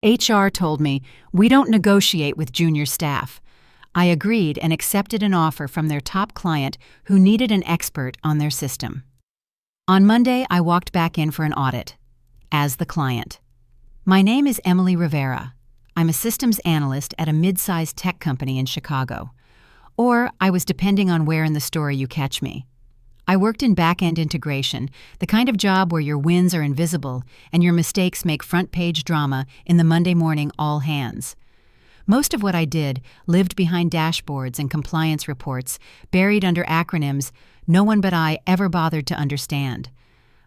HR told me, "We don't negotiate with junior staff." I agreed and accepted an offer from their top client who needed an expert on their system. On Monday, I walked back in for an audit. As the client. My name is Emily Rivera. I'm a systems analyst at a mid-sized tech company in Chicago. Or I was depending on where in the story you catch me. I worked in back-end integration, the kind of job where your wins are invisible and your mistakes make front-page drama in the Monday morning all hands. Most of what I did lived behind dashboards and compliance reports, buried under acronyms no one but I ever bothered to understand.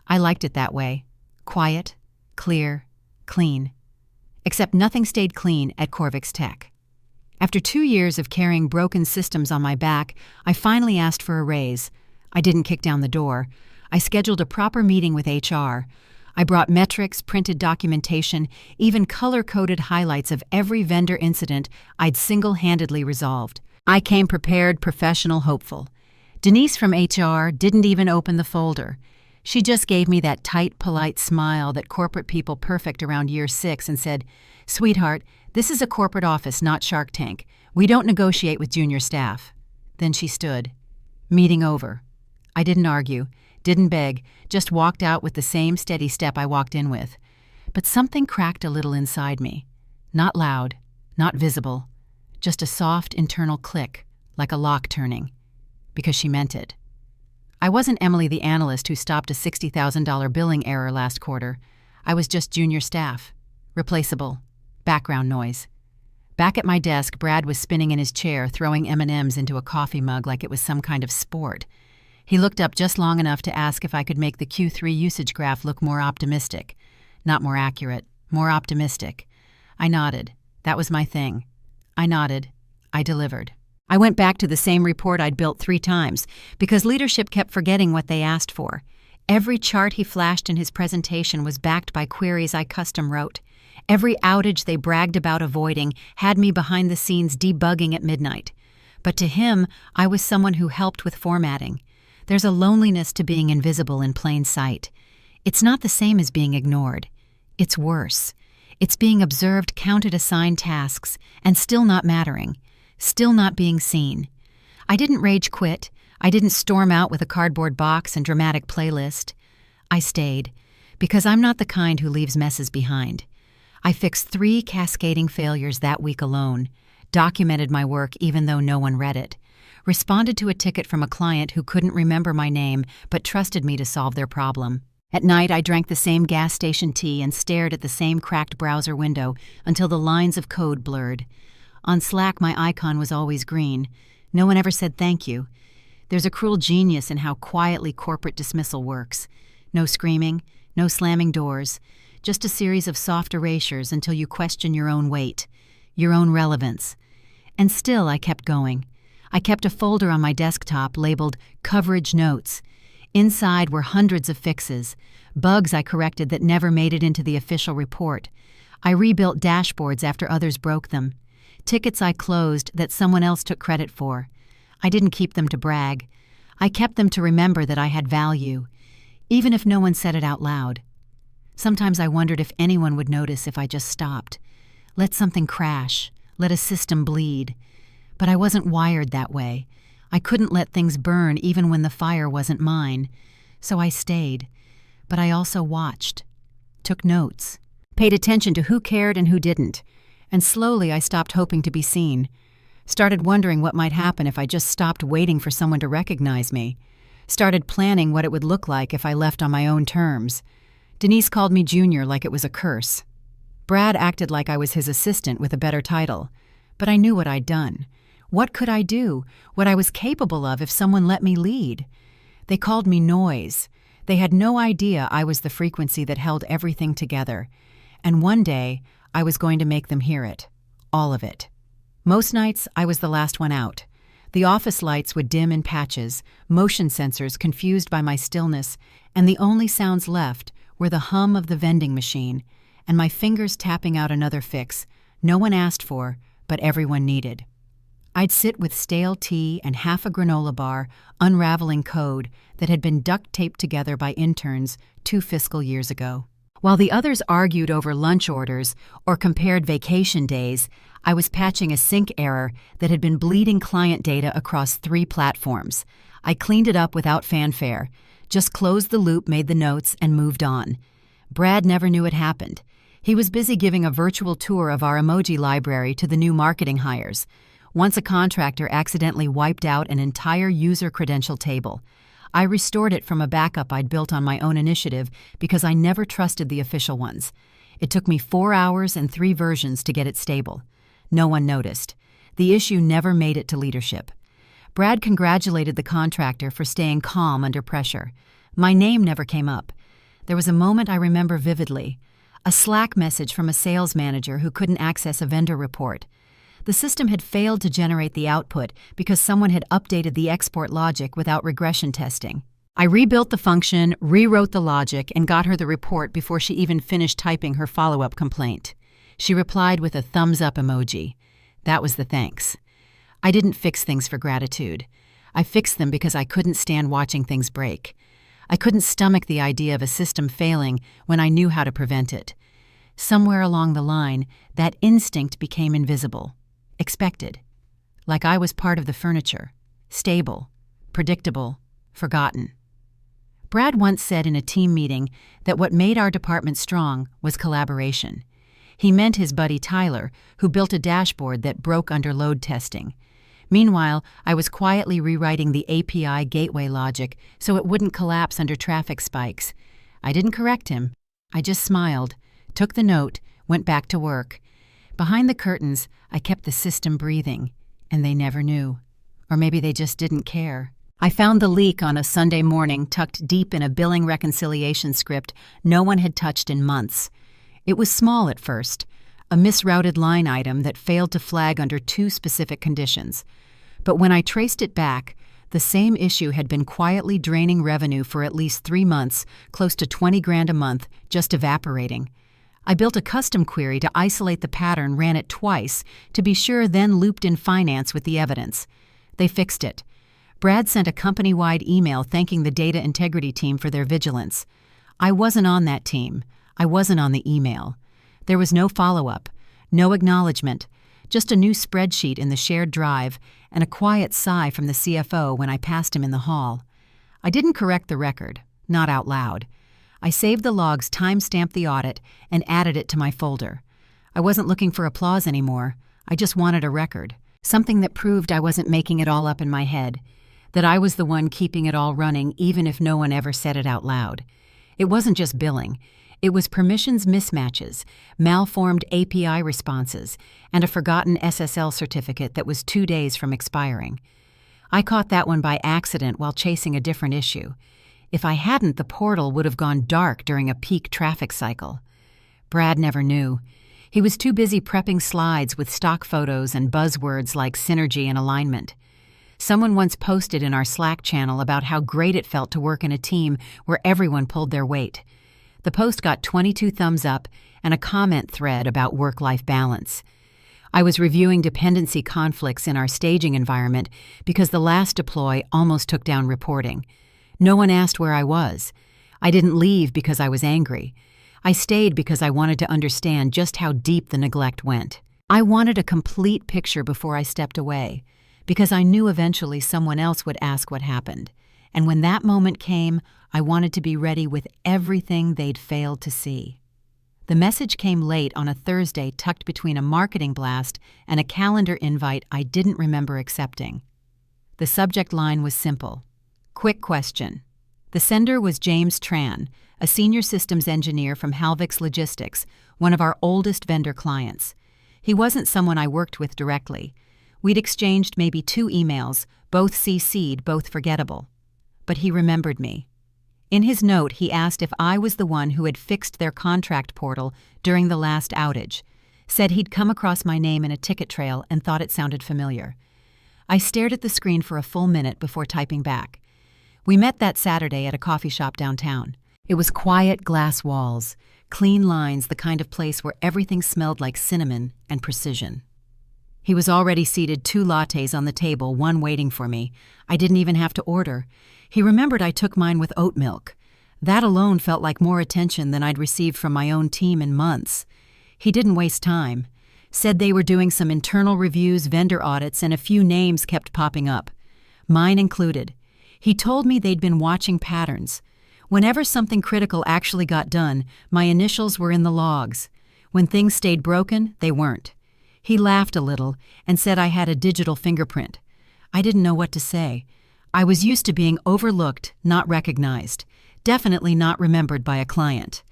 I liked it that way. Quiet, clear, clean. Except nothing stayed clean at Corvix Tech. After 2 years of carrying broken systems on my back, I finally asked for a raise. I didn't kick down the door. I scheduled a proper meeting with HR. I brought metrics, printed documentation, even color-coded highlights of every vendor incident I'd single-handedly resolved. I came prepared, professional, hopeful. Denise from HR didn't even open the folder. She just gave me that tight, polite smile that corporate people perfect around year 6 and said, "Sweetheart, this is a corporate office, not Shark Tank. We don't negotiate with junior staff." Then she stood. Meeting over. I didn't argue, didn't beg, just walked out with the same steady step I walked in with. But something cracked a little inside me. Not loud, not visible, just a soft internal click, like a lock turning. Because she meant it. I wasn't Emily the analyst who stopped a $60,000 billing error last quarter. I was just junior staff. Replaceable. Background noise. Back at my desk, Brad was spinning in his chair, throwing M&Ms into a coffee mug like it was some kind of sport. He looked up just long enough to ask if I could make the Q3 usage graph look more optimistic. Not more accurate, more optimistic. I nodded. That was my thing. I nodded. I delivered. I went back to the same report I'd built 3 times because leadership kept forgetting what they asked for. Every chart he flashed in his presentation was backed by queries I custom wrote. Every outage they bragged about avoiding had me behind the scenes debugging at midnight. But to him, I was someone who helped with formatting. There's a loneliness to being invisible in plain sight. It's not the same as being ignored. It's worse. It's being observed, counted assigned tasks, and still not mattering. Still not being seen. I didn't rage quit. I didn't storm out with a cardboard box and dramatic playlist. I stayed, because I'm not the kind who leaves messes behind. I fixed 3 cascading failures that week alone, documented my work even though no one read it, responded to a ticket from a client who couldn't remember my name but trusted me to solve their problem. At night, I drank the same gas station tea and stared at the same cracked browser window until the lines of code blurred. On Slack, my icon was always green. No one ever said thank you. There's a cruel genius in how quietly corporate dismissal works. No screaming, no slamming doors, just a series of soft erasures until you question your own weight, your own relevance. And still I kept going. I kept a folder on my desktop labeled Coverage Notes. Inside were hundreds of fixes, bugs I corrected that never made it into the official report. I rebuilt dashboards after others broke them. Tickets I closed that someone else took credit for. I didn't keep them to brag. I kept them to remember that I had value, even if no one said it out loud. Sometimes I wondered if anyone would notice if I just stopped. Let something crash, let a system bleed. But I wasn't wired that way. I couldn't let things burn even when the fire wasn't mine. So I stayed. But I also watched, took notes, paid attention to who cared and who didn't. And slowly I stopped hoping to be seen. Started wondering what might happen if I just stopped waiting for someone to recognize me. Started planning what it would look like if I left on my own terms. Denise called me junior like it was a curse. Brad acted like I was his assistant with a better title. But I knew what I'd done. What could I do? What I was capable of if someone let me lead? They called me noise. They had no idea I was the frequency that held everything together. And one day, I was going to make them hear it. All of it. Most nights, I was the last one out. The office lights would dim in patches, motion sensors confused by my stillness, and the only sounds left were the hum of the vending machine and my fingers tapping out another fix no one asked for, but everyone needed. I'd sit with stale tea and half a granola bar, unraveling code that had been duct-taped together by interns 2 fiscal years ago. While the others argued over lunch orders or compared vacation days, I was patching a sync error that had been bleeding client data across 3 platforms. I cleaned it up without fanfare, just closed the loop, made the notes, and moved on. Brad never knew it happened. He was busy giving a virtual tour of our emoji library to the new marketing hires. Once a contractor accidentally wiped out an entire user credential table. I restored it from a backup I'd built on my own initiative because I never trusted the official ones. It took me 4 hours and 3 versions to get it stable. No one noticed. The issue never made it to leadership. Brad congratulated the contractor for staying calm under pressure. My name never came up. There was a moment I remember vividly. A Slack message from a sales manager who couldn't access a vendor report. The system had failed to generate the output because someone had updated the export logic without regression testing. I rebuilt the function, rewrote the logic, and got her the report before she even finished typing her follow-up complaint. She replied with a thumbs-up emoji. That was the thanks. I didn't fix things for gratitude. I fixed them because I couldn't stand watching things break. I couldn't stomach the idea of a system failing when I knew how to prevent it. Somewhere along the line, that instinct became invisible. Expected. Like I was part of the furniture. Stable. Predictable. Forgotten. Brad once said in a team meeting that what made our department strong was collaboration. He meant his buddy Tyler, who built a dashboard that broke under load testing. Meanwhile, I was quietly rewriting the API gateway logic so it wouldn't collapse under traffic spikes. I didn't correct him. I just smiled, took the note, went back to work. Behind the curtains, I kept the system breathing, and they never knew. Or maybe they just didn't care. I found the leak on a Sunday morning tucked deep in a billing reconciliation script no one had touched in months. It was small at first, a misrouted line item that failed to flag under 2 specific conditions. But when I traced it back, the same issue had been quietly draining revenue for at least 3 months, close to $20,000 a month, just evaporating. I built a custom query to isolate the pattern, ran it twice, to be sure, then looped in finance with the evidence. They fixed it. Brad sent a company-wide email thanking the data integrity team for their vigilance. I wasn't on that team. I wasn't on the email. There was no follow-up, no acknowledgement, just a new spreadsheet in the shared drive and a quiet sigh from the CFO when I passed him in the hall. I didn't correct the record, not out loud. I saved the logs, time-stamped the audit, and added it to my folder. I wasn't looking for applause anymore. I just wanted a record, something that proved I wasn't making it all up in my head, that I was the one keeping it all running even if no one ever said it out loud. It wasn't just billing. It was permissions mismatches, malformed API responses, and a forgotten SSL certificate that was 2 days from expiring. I caught that one by accident while chasing a different issue. If I hadn't, the portal would have gone dark during a peak traffic cycle. Brad never knew. He was too busy prepping slides with stock photos and buzzwords like synergy and alignment. Someone once posted in our Slack channel about how great it felt to work in a team where everyone pulled their weight. The post got 22 thumbs up and a comment thread about work-life balance. I was reviewing dependency conflicts in our staging environment because the last deploy almost took down reporting. No one asked where I was. I didn't leave because I was angry. I stayed because I wanted to understand just how deep the neglect went. I wanted a complete picture before I stepped away, because I knew eventually someone else would ask what happened. And when that moment came, I wanted to be ready with everything they'd failed to see. The message came late on a Thursday, tucked between a marketing blast and a calendar invite I didn't remember accepting. The subject line was simple. Quick question. The sender was James Tran, a senior systems engineer from Halvix Logistics, one of our oldest vendor clients. He wasn't someone I worked with directly. We'd exchanged maybe 2 emails, both CC'd, both forgettable. But he remembered me. In his note, he asked if I was the one who had fixed their contract portal during the last outage, said he'd come across my name in a ticket trail and thought it sounded familiar. I stared at the screen for a full minute before typing back. We met that Saturday at a coffee shop downtown. It was quiet glass walls, clean lines, the kind of place where everything smelled like cinnamon and precision. He was already seated, 2 lattes on the table, one waiting for me. I didn't even have to order. He remembered I took mine with oat milk. That alone felt like more attention than I'd received from my own team in months. He didn't waste time. Said they were doing some internal reviews, vendor audits, and a few names kept popping up. Mine included. He told me they'd been watching patterns. Whenever something critical actually got done, my initials were in the logs. When things stayed broken, they weren't. He laughed a little and said I had a digital fingerprint. I didn't know what to say. I was used to being overlooked, not recognized, definitely not remembered by a client.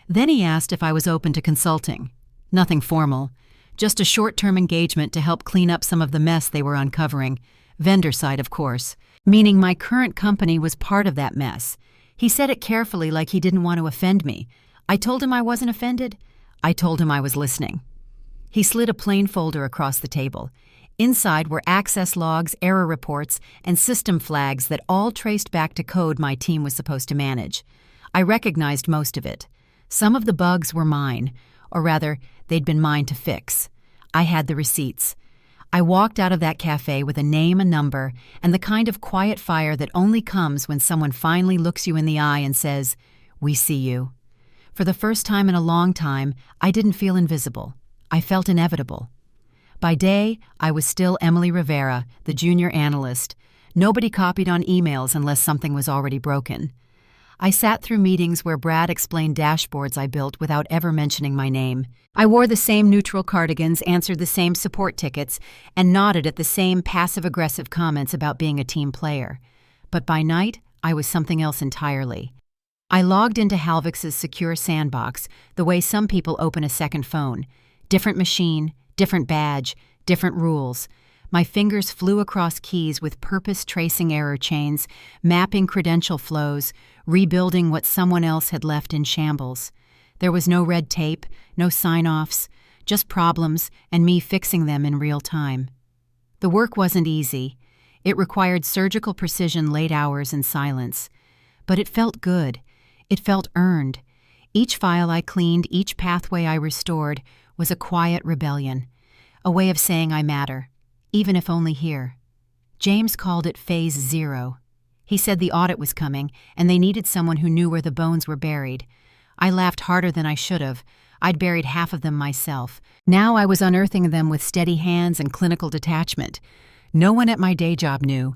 Then he asked if I was open to consulting. Nothing formal, just a short-term engagement to help clean up some of the mess they were uncovering. Vendor side, of course, meaning my current company was part of that mess. He said it carefully, like he didn't want to offend me. I told him I wasn't offended. I told him I was listening. He slid a plain folder across the table. Inside were access logs, error reports, and system flags that all traced back to code my team was supposed to manage. I recognized most of it. Some of the bugs were mine, or rather, they'd been mine to fix. I had the receipts. I walked out of that cafe with a name, a number, and the kind of quiet fire that only comes when someone finally looks you in the eye and says, "We see you." For the first time in a long time, I didn't feel invisible. I felt inevitable. By day, I was still Emily Rivera, the junior analyst. Nobody copied on emails unless something was already broken. I sat through meetings where Brad explained dashboards I built without ever mentioning my name. I wore the same neutral cardigans, answered the same support tickets, and nodded at the same passive-aggressive comments about being a team player. But by night, I was something else entirely. I logged into Halvix's secure sandbox the way some people open a second phone. Different machine, different badge, different rules. My fingers flew across keys with purpose, tracing error chains, mapping credential flows, rebuilding what someone else had left in shambles. There was no red tape, no sign-offs, just problems and me fixing them in real time. The work wasn't easy. It required surgical precision, late hours, and silence. But it felt good. It felt earned. Each file I cleaned, each pathway I restored, was a quiet rebellion, a way of saying I matter, even if only here. James called it Phase 0. He said the audit was coming, and they needed someone who knew where the bones were buried. I laughed harder than I should have. I'd buried half of them myself. Now I was unearthing them with steady hands and clinical detachment. No one at my day job knew.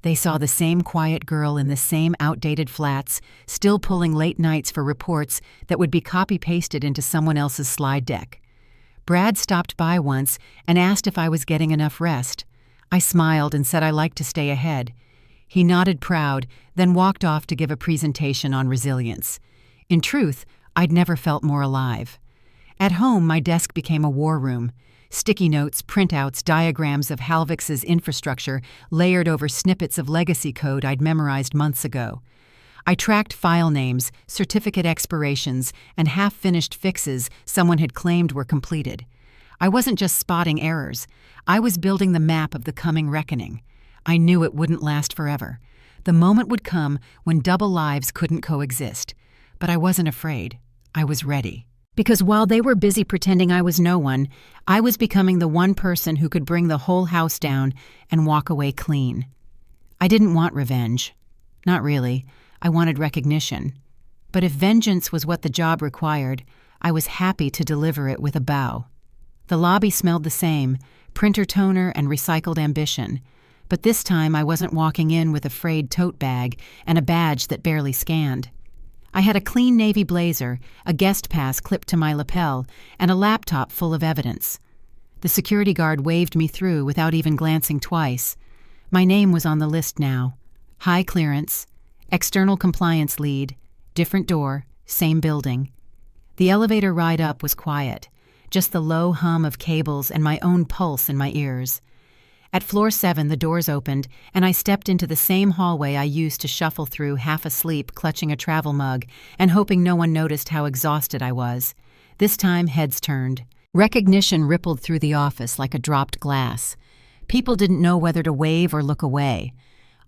They saw the same quiet girl in the same outdated flats, still pulling late nights for reports that would be copy-pasted into someone else's slide deck. Brad stopped by once and asked if I was getting enough rest. I smiled and said I liked to stay ahead. He nodded proud, then walked off to give a presentation on resilience. In truth, I'd never felt more alive. At home, my desk became a war room. Sticky notes, printouts, diagrams of Halvix's infrastructure layered over snippets of legacy code I'd memorized months ago. I tracked file names, certificate expirations, and half-finished fixes someone had claimed were completed. I wasn't just spotting errors. I was building the map of the coming reckoning. I knew it wouldn't last forever. The moment would come when double lives couldn't coexist. But I wasn't afraid. I was ready. Because while they were busy pretending I was no one, I was becoming the one person who could bring the whole house down and walk away clean. I didn't want revenge. Not really. I wanted recognition. But if vengeance was what the job required, I was happy to deliver it with a bow. The lobby smelled the same, printer toner and recycled ambition. But this time I wasn't walking in with a frayed tote bag and a badge that barely scanned. I had a clean navy blazer, a guest pass clipped to my lapel, and a laptop full of evidence. The security guard waved me through without even glancing twice. My name was on the list now. High clearance, external compliance lead, different door, same building. The elevator ride up was quiet, just the low hum of cables and my own pulse in my ears. At floor 7, the doors opened, and I stepped into the same hallway I used to shuffle through half asleep, clutching a travel mug and hoping no one noticed how exhausted I was. This time, heads turned. Recognition rippled through the office like a dropped glass. People didn't know whether to wave or look away.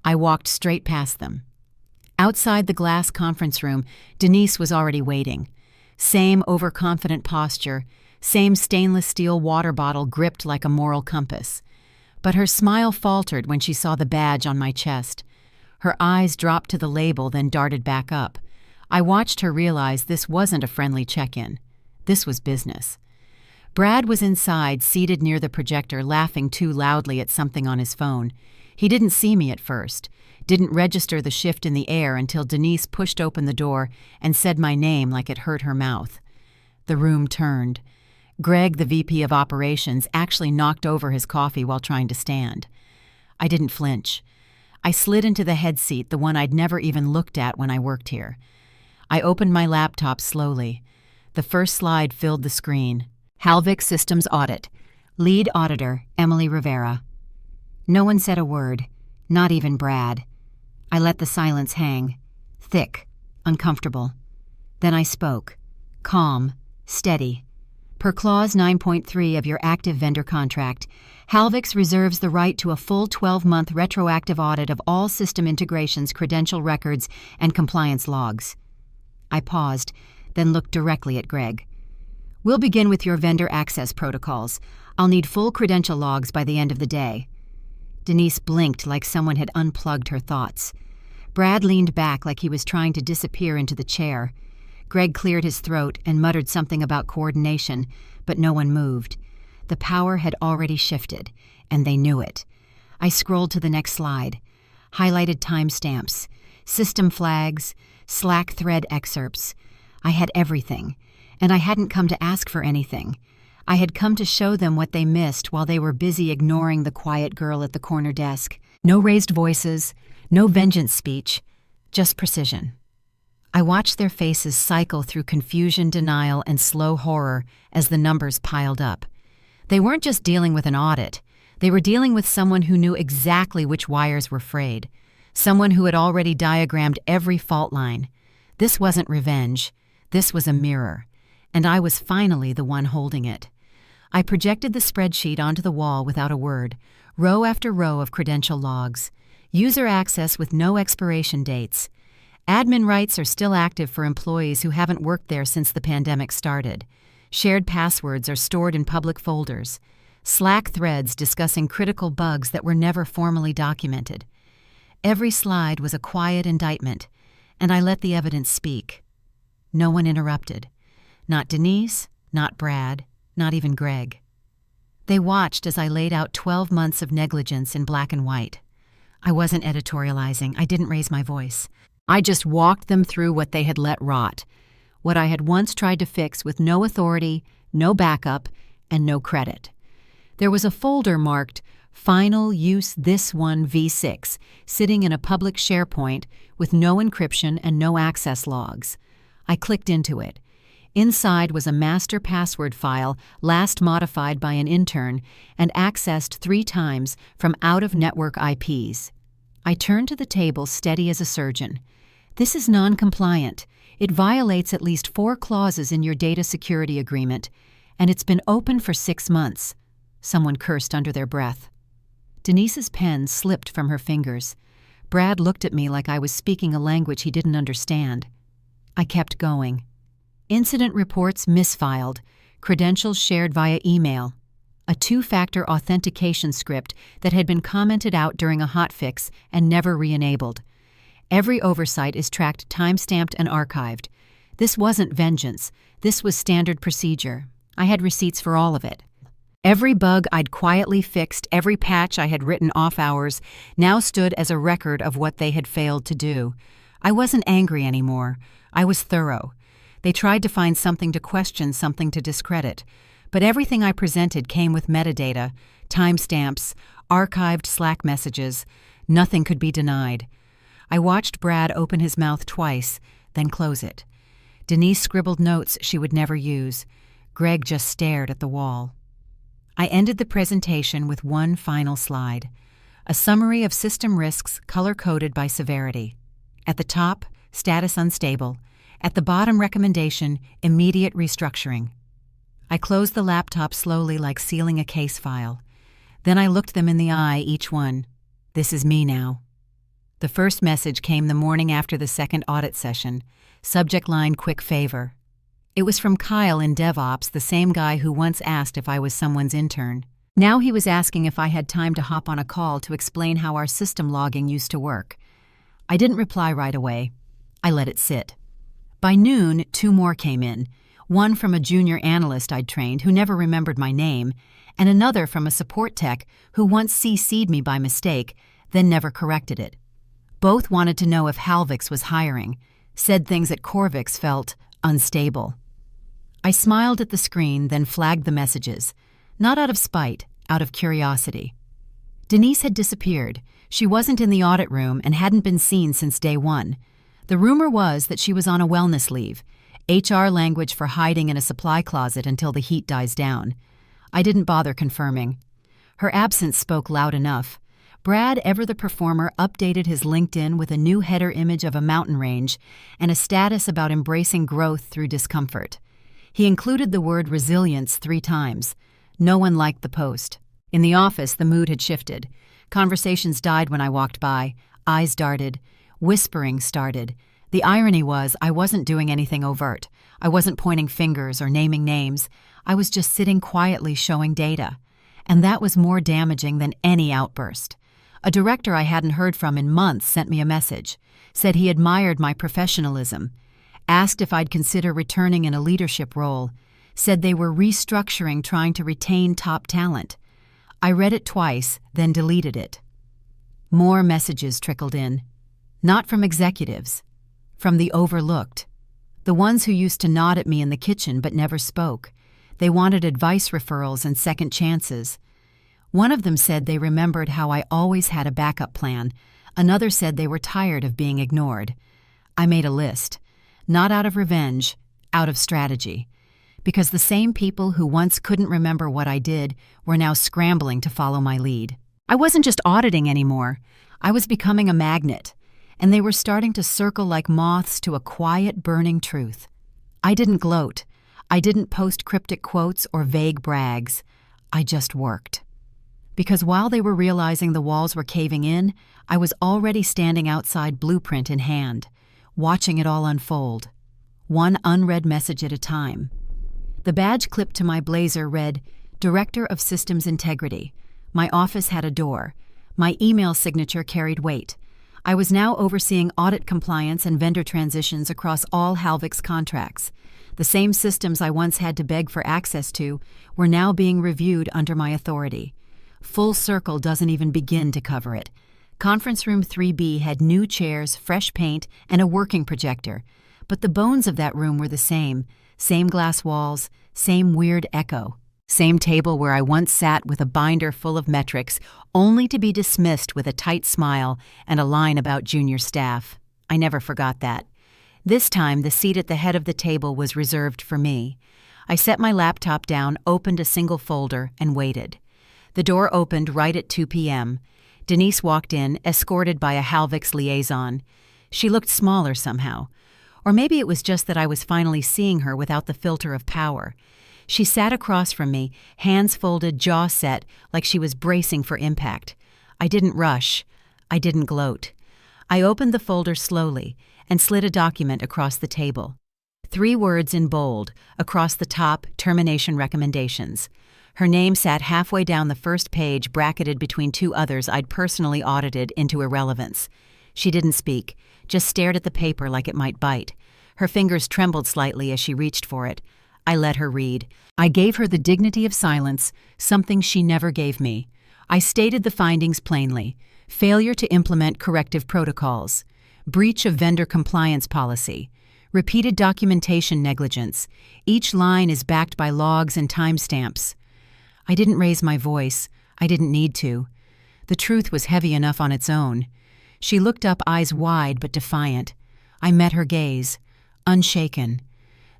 I walked straight past them. Outside the glass conference room, Denise was already waiting. Same overconfident posture, same stainless steel water bottle gripped like a moral compass. But her smile faltered when she saw the badge on my chest. Her eyes dropped to the label, then darted back up. I watched her realize this wasn't a friendly check-in. This was business. Brad was inside, seated near the projector, laughing too loudly at something on his phone. He didn't see me at first, didn't register the shift in the air until Denise pushed open the door and said my name like it hurt her mouth. The room turned. Greg, the VP of Operations, actually knocked over his coffee while trying to stand. I didn't flinch. I slid into the head seat, the one I'd never even looked at when I worked here. I opened my laptop slowly. The first slide filled the screen. Halvik Systems Audit. Lead Auditor, Emily Rivera. No one said a word, not even Brad. I let the silence hang. Thick, uncomfortable. Then I spoke. Calm, steady. Per Clause 9.3 of your active vendor contract, Halvix reserves the right to a full 12-month retroactive audit of all system integrations, credential records, and compliance logs. I paused, then looked directly at Greg. We'll begin with your vendor access protocols. I'll need full credential logs by the end of the day. Denise blinked like someone had unplugged her thoughts. Brad leaned back like he was trying to disappear into the chair. Greg cleared his throat and muttered something about coordination, but no one moved. The power had already shifted, and they knew it. I scrolled to the next slide. Highlighted timestamps, system flags, Slack thread excerpts. I had everything, and I hadn't come to ask for anything. I had come to show them what they missed while they were busy ignoring the quiet girl at the corner desk. No raised voices, no vengeance speech, just precision. I watched their faces cycle through confusion, denial, and slow horror as the numbers piled up. They weren't just dealing with an audit. They were dealing with someone who knew exactly which wires were frayed, someone who had already diagrammed every fault line. This wasn't revenge. This was a mirror, and I was finally the one holding it. I projected the spreadsheet onto the wall without a word, row after row of credential logs. User access with no expiration dates. Admin rights are still active for employees who haven't worked there since the pandemic started. Shared passwords are stored in public folders. Slack threads discussing critical bugs that were never formally documented. Every slide was a quiet indictment, and I let the evidence speak. No one interrupted. Not Denise, not Brad, not even Greg. They watched as I laid out 12 months of negligence in black and white. I wasn't editorializing. I didn't raise my voice. I just walked them through what they had let rot, what I had once tried to fix with no authority, no backup, and no credit. There was a folder marked Final Use This One V6 sitting in a public SharePoint with no encryption and no access logs. I clicked into it. Inside was a master password file last modified by an intern and accessed 3 times from out-of-network IPs. I turned to the table steady as a surgeon. This is non-compliant. It violates at least 4 clauses in your data security agreement, and it's been open for 6 months. Someone cursed under their breath. Denise's pen slipped from her fingers. Brad looked at me like I was speaking a language he didn't understand. I kept going. Incident reports misfiled, credentials shared via email, a 2-factor authentication script that had been commented out during a hotfix and never re-enabled. Every oversight is tracked, time-stamped, and archived. This wasn't vengeance. This was standard procedure. I had receipts for all of it. Every bug I'd quietly fixed, every patch I had written off hours, now stood as a record of what they had failed to do. I wasn't angry anymore. I was thorough. They tried to find something to question, something to discredit. But everything I presented came with metadata, timestamps, archived Slack messages. Nothing could be denied. I watched Brad open his mouth twice, then close it. Denise scribbled notes she would never use. Greg just stared at the wall. I ended the presentation with one final slide. A summary of system risks color-coded by severity. At the top, status unstable. At the bottom, recommendation, immediate restructuring. I closed the laptop slowly like sealing a case file. Then I looked them in the eye, each one. This is me now. The first message came the morning after the second audit session. Subject line, quick favor. It was from Kyle in DevOps, the same guy who once asked if I was someone's intern. Now he was asking if I had time to hop on a call to explain how our system logging used to work. I didn't reply right away. I let it sit. By noon, 2 more came in, one from a junior analyst I'd trained who never remembered my name, and another from a support tech who once CC'd me by mistake, then never corrected it. Both wanted to know if Halvix was hiring, said things at Corvix felt unstable. I smiled at the screen, then flagged the messages, not out of spite, out of curiosity. Denise had disappeared. She wasn't in the audit room and hadn't been seen since day one. The rumor was that she was on a wellness leave, HR language for hiding in a supply closet until the heat dies down. I didn't bother confirming. Her absence spoke loud enough. Brad, ever the performer, updated his LinkedIn with a new header image of a mountain range and a status about embracing growth through discomfort. He included the word resilience 3 times. No one liked the post. In the office, the mood had shifted. Conversations died when I walked by. Eyes darted. Whispering started. The irony was I wasn't doing anything overt. I wasn't pointing fingers or naming names. I was just sitting quietly showing data. And that was more damaging than any outburst. A director I hadn't heard from in months sent me a message, said he admired my professionalism, asked if I'd consider returning in a leadership role, said they were restructuring trying to retain top talent. I read it twice, then deleted it. More messages trickled in. Not from executives, from the overlooked. The ones who used to nod at me in the kitchen but never spoke. They wanted advice referrals and second chances. One of them said they remembered how I always had a backup plan. Another said they were tired of being ignored. I made a list, not out of revenge, out of strategy. Because the same people who once couldn't remember what I did were now scrambling to follow my lead. I wasn't just auditing anymore. I was becoming a magnet, and they were starting to circle like moths to a quiet, burning truth. I didn't gloat. I didn't post cryptic quotes or vague brags. I just worked. Because while they were realizing the walls were caving in, I was already standing outside, blueprint in hand, watching it all unfold, one unread message at a time. The badge clipped to my blazer read, Director of Systems Integrity. My office had a door. My email signature carried weight. I was now overseeing audit compliance and vendor transitions across all Halvix contracts. The same systems I once had to beg for access to were now being reviewed under my authority. Full Circle doesn't even begin to cover it. Conference Room 3B had new chairs, fresh paint, and a working projector. But the bones of that room were the same glass walls, same weird echo. Same table where I once sat with a binder full of metrics, only to be dismissed with a tight smile and a line about junior staff. I never forgot that. This time, the seat at the head of the table was reserved for me. I set my laptop down, opened a single folder, and waited. The door opened right at 2 p.m. Denise walked in, escorted by a Halvix liaison. She looked smaller somehow. Or maybe it was just that I was finally seeing her without the filter of power. She sat across from me, hands folded, jaw set, like she was bracing for impact. I didn't rush. I didn't gloat. I opened the folder slowly and slid a document across the table. 3 words in bold, across the top, termination recommendations. Her name sat halfway down the first page, bracketed between 2 others I'd personally audited into irrelevance. She didn't speak, just stared at the paper like it might bite. Her fingers trembled slightly as she reached for it. I let her read. I gave her the dignity of silence, something she never gave me. I stated the findings plainly. Failure to implement corrective protocols. Breach of vendor compliance policy. Repeated documentation negligence. Each line is backed by logs and timestamps. I didn't raise my voice. I didn't need to. The truth was heavy enough on its own. She looked up, eyes wide but defiant. I met her gaze, unshaken.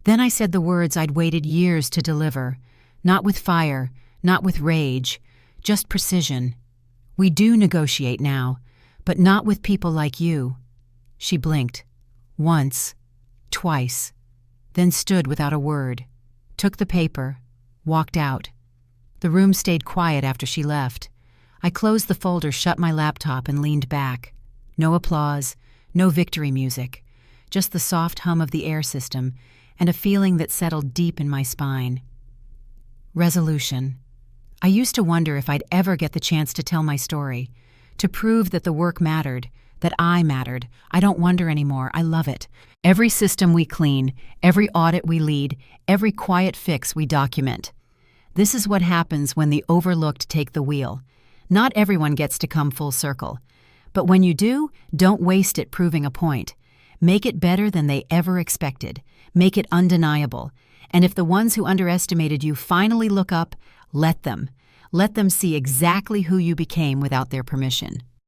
Then I said the words I'd waited years to deliver. Not with fire, not with rage, just precision. We do negotiate now, but not with people like you. She blinked. Once, twice, then stood without a word, took the paper, walked out. The room stayed quiet after she left. I closed the folder, shut my laptop, and leaned back. No applause, no victory music, just the soft hum of the air system and a feeling that settled deep in my spine. Resolution. I used to wonder if I'd ever get the chance to tell my story, to prove that the work mattered, that I mattered. I don't wonder anymore. I love it. Every system we clean, every audit we lead, every quiet fix we document. This is what happens when the overlooked take the wheel. Not everyone gets to come full circle. But when you do, don't waste it proving a point. Make it better than they ever expected. Make it undeniable. And if the ones who underestimated you finally look up, let them. Let them see exactly who you became without their permission.